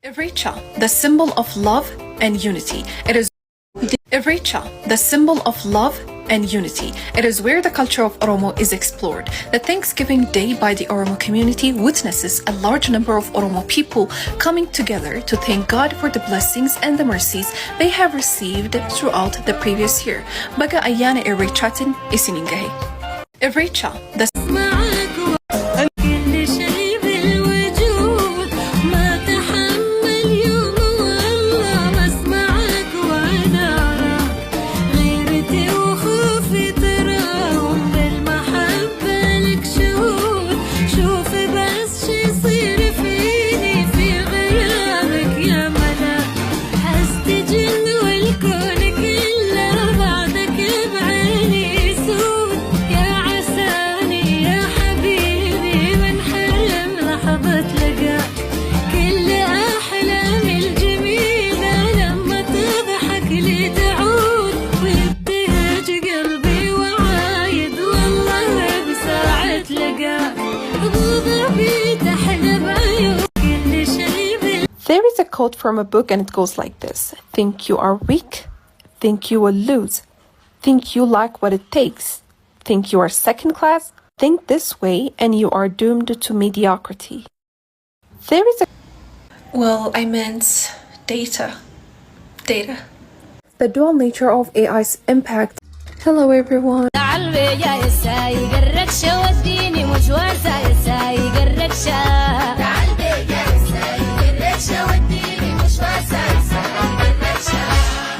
Ivricha, the symbol of love and unity. It is Ivricha, the symbol of love and unity. It is where the culture of Oromo is explored. The Thanksgiving Day by the Oromo community witnesses a large number of Oromo people coming together to thank God for the blessings and the mercies they have received throughout the previous year. Baga ayana Ivrichatin isiningahi. Ivricha, the There is a quote from a book and it goes like this. Think you are weak? Think you will lose? Think you lack what it takes? Think you are second class? Think this way and you are doomed to mediocrity. There is a... Well, I meant data. The dual nature of AI's impact. Hello everyone.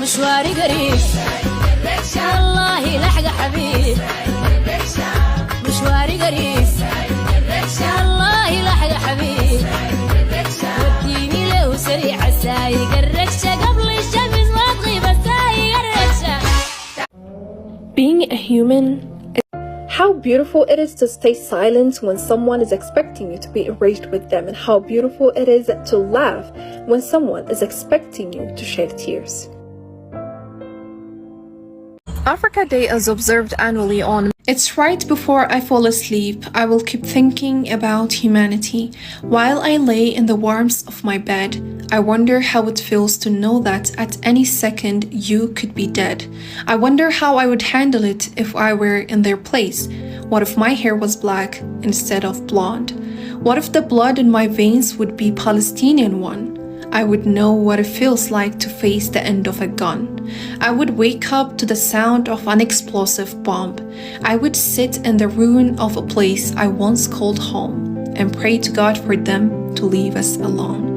مشواري قريب والله لحق حبيب مشواري قريب والله لحق حبيب وديني له سريع سايق الركشة قبل الشمس ما تغيب سايق الركشة. Being a human, how beautiful it is to stay silent when someone is expecting you to be enraged with them, and how beautiful it is to laugh when someone is expecting you to shed tears. Africa Day is observed annually on... It's right before I fall asleep, I will keep thinking about humanity. While I lay in the warmth of my bed, I wonder how it feels to know that at any second you could be dead. I wonder how I would handle it if I were in their place. What if my hair was black instead of blonde? What if the blood in my veins would be Palestinian one? I would know what it feels like to face the end of a gun. I would wake up to the sound of an explosive bomb. I would sit in the ruin of a place I once called home and pray to God for them to leave us alone.